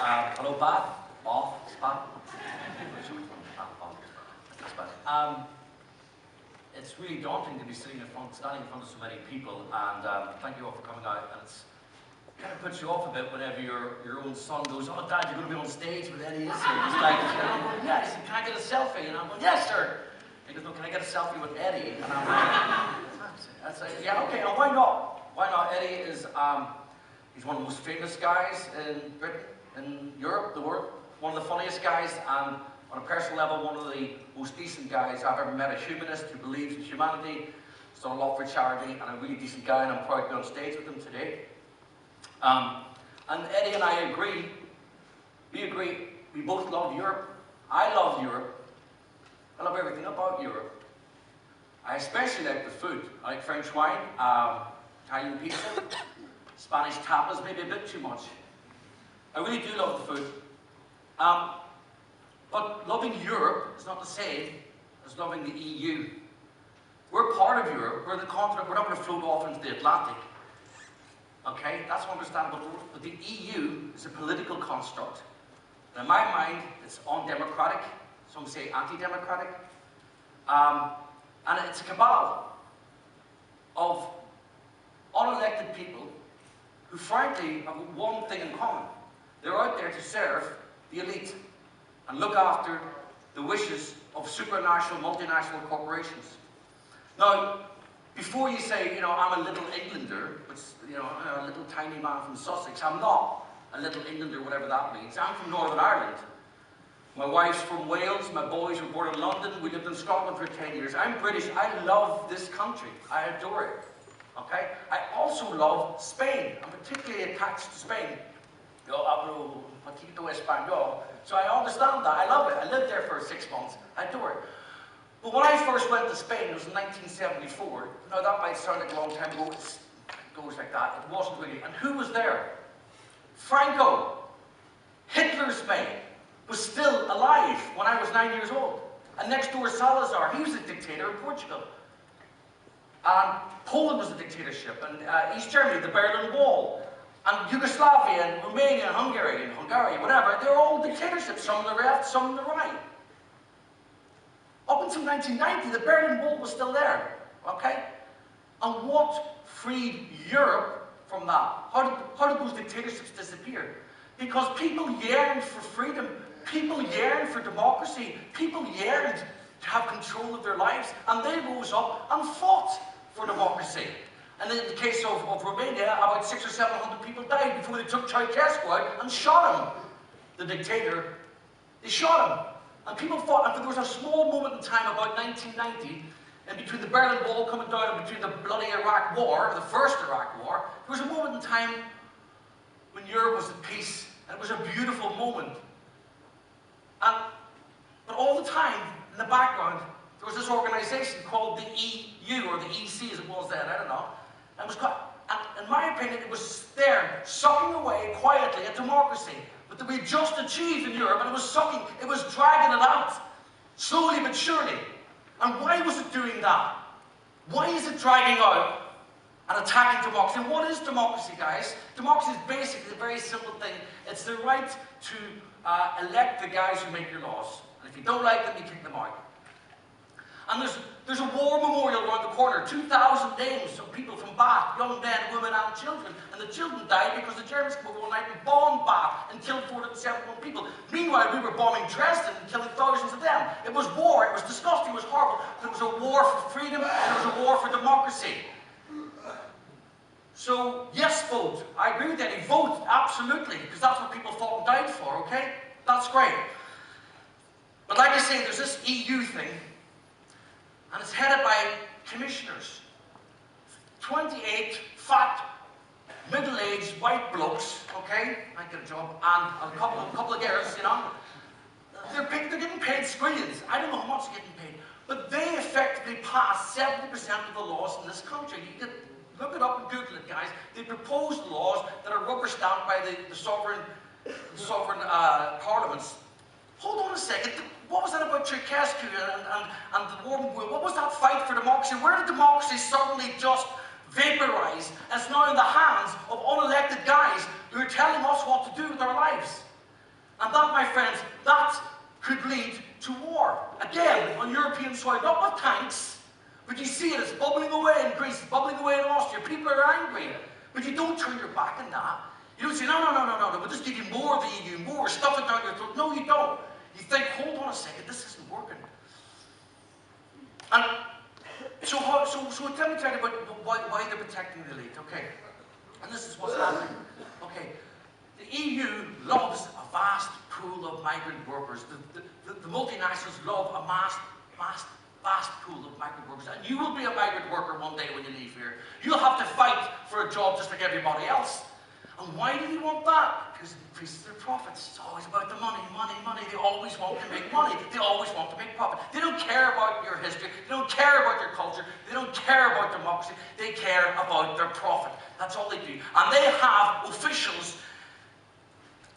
Hello, Pat. Off. Pat. It's really daunting to be standing in front of so many people, and thank you all for coming out. And it's kind of puts you off a bit whenever your own son goes, "Oh, Dad, you're going to be on stage with Eddie Izzard." He's like, I'm going, "Yes." "Can I get a selfie?" And I'm going, "Yes, sir." He goes, "No, can I get a selfie with Eddie?" And I'm like, "Yeah, okay. And why not? Why not?" Eddie is he's one of the most famous guys in Britain, in Europe, the world. One of the funniest guys, and on a personal level, one of the most decent guys I've ever met. A humanist who believes in humanity. He's done a lot for charity, and a really decent guy. And I'm proud to be on stage with him today. And Eddie and I agree. We agree. We both love Europe. I love Europe. I love everything about Europe. I especially like the food. I like French wine, Italian pizza, Spanish tapas, maybe a bit too much. I really do love the food. But loving Europe is not the same as loving the EU. We're part of Europe. We're the continent. We're not going to float off into the Atlantic. Okay, that's understandable. But the EU is a political construct. And in my mind, it's undemocratic. Some say anti-democratic. And it's a cabal of unelected people who, frankly, have one thing in common. They're out there to serve the elite and look after the wishes of supranational, multinational corporations. Now, before you say, you know, I'm a little Englander, which, you know, a little tiny man from Sussex, I'm not a little Englander, whatever that means. I'm from Northern Ireland. My wife's from Wales, my boys were born in London, we lived in Scotland for 10 years. I'm British, I love this country, I adore it, okay? I also love Spain, I'm particularly attached to Spain. Yo hablo un poquito español, so I understand that, I love it. I lived there for 6 months, I adore it. But when I first went to Spain, it was in 1974. Now that might sound like a long time ago, it goes like that, it wasn't really. And who was there? Franco, Hitler's Spain, was still alive when I was 9 years old. And next door, Salazar, he was a dictator in Portugal. And Poland was a dictatorship, and East Germany, the Berlin Wall, and Yugoslavia, and Romania, and Hungary, whatever, they're all dictatorships, some on the left, some on the right. Up until 1990, the Berlin Wall was still there, okay? And what freed Europe from that? How did those dictatorships disappear? Because people yearned for freedom, people yearned for democracy, people yearned to have control of their lives, and they rose up and fought for democracy. And in the case of Romania, about 600 or 700 people died before they took Ceausescu out and shot him. The dictator, they shot him. And people fought, and there was a small moment in time, about 1990, and between the Berlin Wall coming down and between the bloody Iraq War, the first Iraq War, there was a moment in time when Europe was at peace, and it was a beautiful moment. But all the time, in the background, there was this organisation called the EU, or the EC as it was then, I don't know. And it was quite, and in my opinion, it was there, sucking away quietly at democracy, but that we just achieved in Europe, and it was sucking, it was dragging it out, slowly but surely. And why was it doing that? Why is it dragging out and attacking democracy? And what is democracy, guys? Democracy is basically a very simple thing. It's the right to elect the guys who make your laws. And if you don't like them, you kick them out. And there's a war memorial around the corner, 2,000 names of people from Bath, young men, women and children. And the children died because the Germans came over one night and bombed Bath and killed 471 people. Meanwhile, we were bombing Dresden and killing thousands of them. It was war, it was disgusting, it was horrible. But it was a war for freedom and it was a war for democracy. So, yes, vote. I agree with Eddie, vote, absolutely, because that's what people fought and died for, okay? That's great. But like I say, there's this EU thing, and it's headed by commissioners. 28 fat, middle-aged white blokes, okay? Might get a job, and a couple of girls, you know? They're getting paid squillions. I don't know how much they're getting paid. But they effectively pass 70% of the laws in this country. You can look it up and Google it, guys. They propose laws that are rubber-stamped by the sovereign parliaments. Hold on a second. What was that about Ceausescu and the war? What was that fight for democracy? Where did democracy suddenly just vaporize? And it's now in the hands of unelected guys who are telling us what to do with our lives. And that, my friends, that could lead to war. Again, on European soil, not with tanks, but you see it, it's bubbling away in Greece, it's bubbling away in Austria. People are angry. But you don't turn your back on that. You don't say, no, we'll just give you more of the EU, more, stuff it down your throat. No, you don't. You think, hold on a second, this isn't working. And so let me tell you about why they're protecting the elite, okay? And this is what's happening. Okay, the EU loves a vast pool of migrant workers. The multinationals love a vast pool of migrant workers. And you will be a migrant worker one day when you leave here. You'll have to fight for a job just like everybody else. And why do they want that? Because it increases their profits. It's always about the money, money, money. They always want to make money. They always want to make profit. They don't care about your history. They don't care about your culture. They don't care about democracy. They care about their profit. That's all they do. And they have officials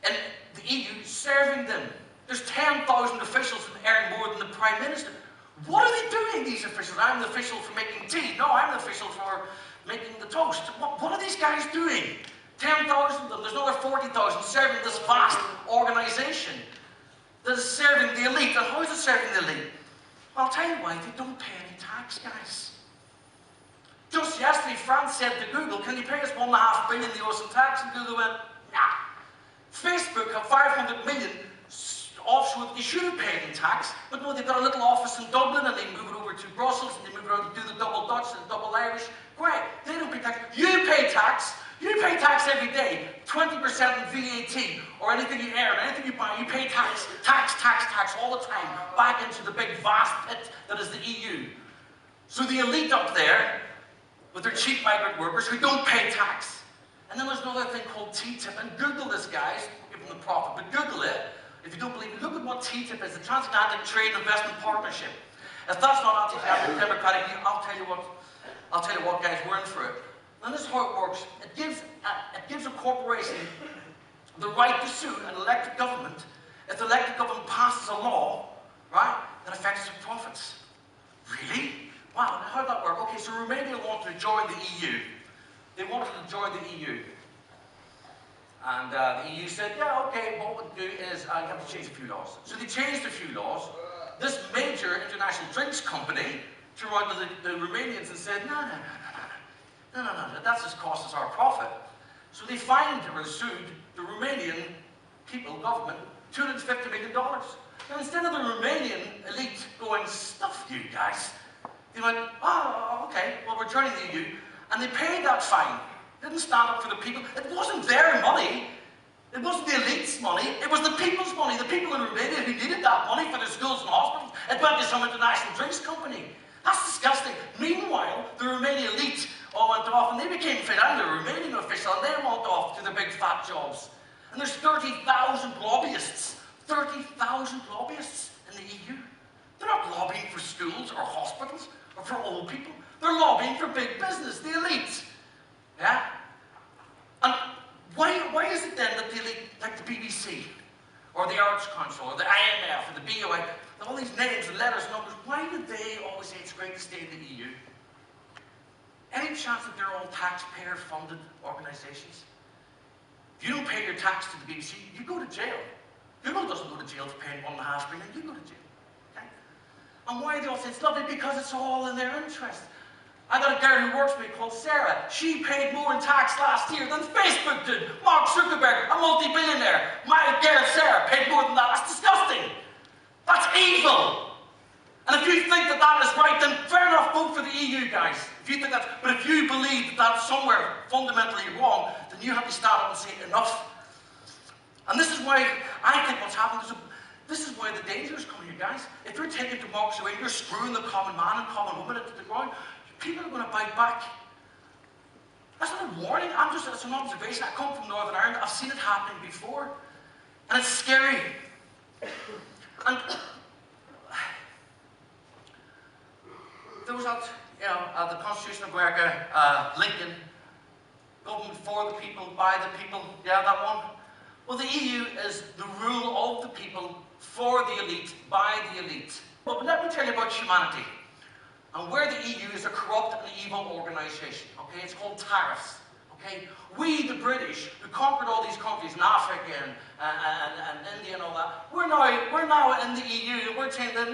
in the EU serving them. There's 10,000 officials who earn more than the Prime Minister. What are they doing, these officials? I'm the official for making tea. No, I'm the official for making the toast. What are these guys doing? 10,000 of them, there's another 40,000 serving this vast organisation that is serving the elite. And how is it serving the elite? Well, I'll tell you why, they don't pay any tax, guys. Just yesterday, France said to Google, can you pay us $1.5 billion in tax? And Google went, nah. Facebook have 500 million offshore that they should have paid in tax, but no, they've got a little office in Dublin and they move it over to Brussels and they move it around to do the double Dutch and the double Irish. Great, they don't pay tax. You pay tax. You pay tax every day, 20% in VAT, or anything you earn, anything you buy, you pay tax all the time, back into the big vast pit that is the EU. So the elite up there, with their cheap migrant workers who don't pay tax. And then there's another thing called TTIP, and Google this, guys, give them the profit, but Google it. If you don't believe me, look at what TTIP is, the Transatlantic Trade Investment Partnership. If that's not anti-democratic, I'll tell you what, guys, we're in for it. And this is how it works. It gives a corporation the right to sue an elected government if the elected government passes a law, right, that affects their profits. Really? Wow, and how did that work? Okay, so Romania wanted to join the EU. They wanted to join the EU. And the EU said, yeah, okay, what we'll do is you have to change a few laws. So they changed a few laws. This major international drinks company turned around to the Romanians and said, no, that's just cost us our profit. So they fined or sued the Romanian people, government, $250 million. Now instead of the Romanian elite going, stuff you guys, they went, oh, okay, well we're joining the EU. And they paid that fine. They didn't stand up for the people. It wasn't their money. It wasn't the elite's money. It was the people's money. The people in Romania who needed that money for their schools and hospitals. It went to some international drinks company. That's disgusting. Meanwhile, the Romanian elite all went off and they became fit. I'm the Romanian official and they went off to their big fat jobs. And there's 30,000 lobbyists. 30,000 lobbyists in the EU. They're not lobbying for schools or hospitals or for old people. They're lobbying for big business, the elite. Yeah? And why is it then that the elite, like the BBC, or the Arts Council, or the IMF, or the BOI, all these names and letters and numbers, why do they always say it's great to stay in the EU? Any chance that they're all taxpayer-funded organisations? If you don't pay your tax to the BBC, you go to jail. Google doesn't go to jail for paying $1.5 billion, you go to jail. Okay? And why do they all say it's lovely? Because it's all in their interest. I got a girl who works for me called Sarah. She paid more in tax last year than Facebook did. Mark Zuckerberg, a multi-billionaire. My girl Sarah paid more than that. That's disgusting. That's evil. And if you think that that is right, then fair enough, vote for the EU, guys. If you think that's, but if you believe that that's somewhere fundamentally wrong, then you have to stand up and say enough. And this is why I think what's happened is this is why the danger is coming here, guys. If you're taking democracy away, you're screwing the common man and common woman into the ground. People are going to bite back. That's not a warning. It's an observation. I come from Northern Ireland. I've seen it happening before. And it's scary. And there was that, the Constitution of America, Lincoln, government for the people, by the people, yeah, that one. Well, the EU is the rule of the people, for the elite, by the elite. But let me tell you about humanity. And where the EU is a corrupt and evil organisation, okay? It's called tariffs, Okay? We, the British, who conquered all these countries in Africa and India and all that, we're now in the EU, and we're saying that,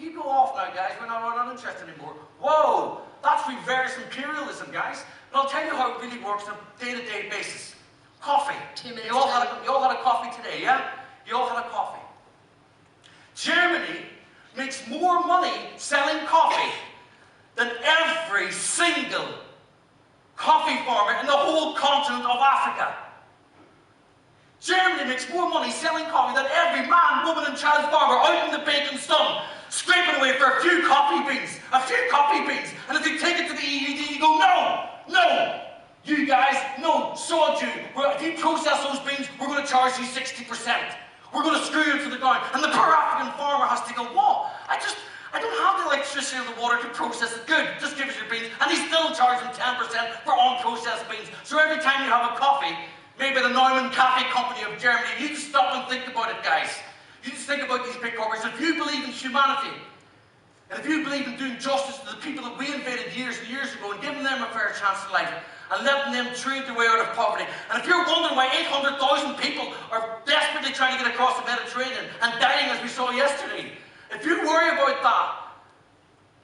you go off now, guys, we're not interested anymore. Whoa, that's reverse imperialism, guys. But I'll tell you how it really works on a day-to-day basis. Coffee. You all had a coffee today, yeah? You all had a coffee. Germany makes more money selling coffee than every single coffee farmer in the whole continent of Africa. Germany makes more money selling coffee than every man, woman and child farmer out in the bacon sun, scraping away for a few coffee beans. And if you take it to the EU, you go, no, you guys, no, sod you. If you process those beans, we're going to charge you 60%. We're going to screw you to the ground. And the poor African farmer has to go, what? I don't have the electricity or the water to process it. Good, just give us your beans. And he's still charging 10% for unprocessed beans. So every time you have a coffee, maybe the Neumann Coffee Company of Germany, you just stop and think about it, guys. You just think about these big corporations. If you believe in humanity, and if you believe in doing justice to the people that we invaded years and years ago and giving them a fair chance in life, and letting them trade their way out of poverty. And if you're wondering why 800,000 people are desperately trying to get across the Mediterranean and dying as we saw yesterday, if you worry about that,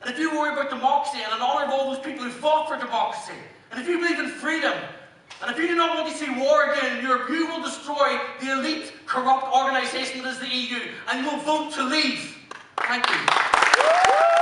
and if you worry about democracy and in honour of all those people who fought for democracy, and if you believe in freedom, and if you do not want to see war again in Europe, you will destroy the elite, corrupt organisation that is the EU, and you will vote to leave. Thank you.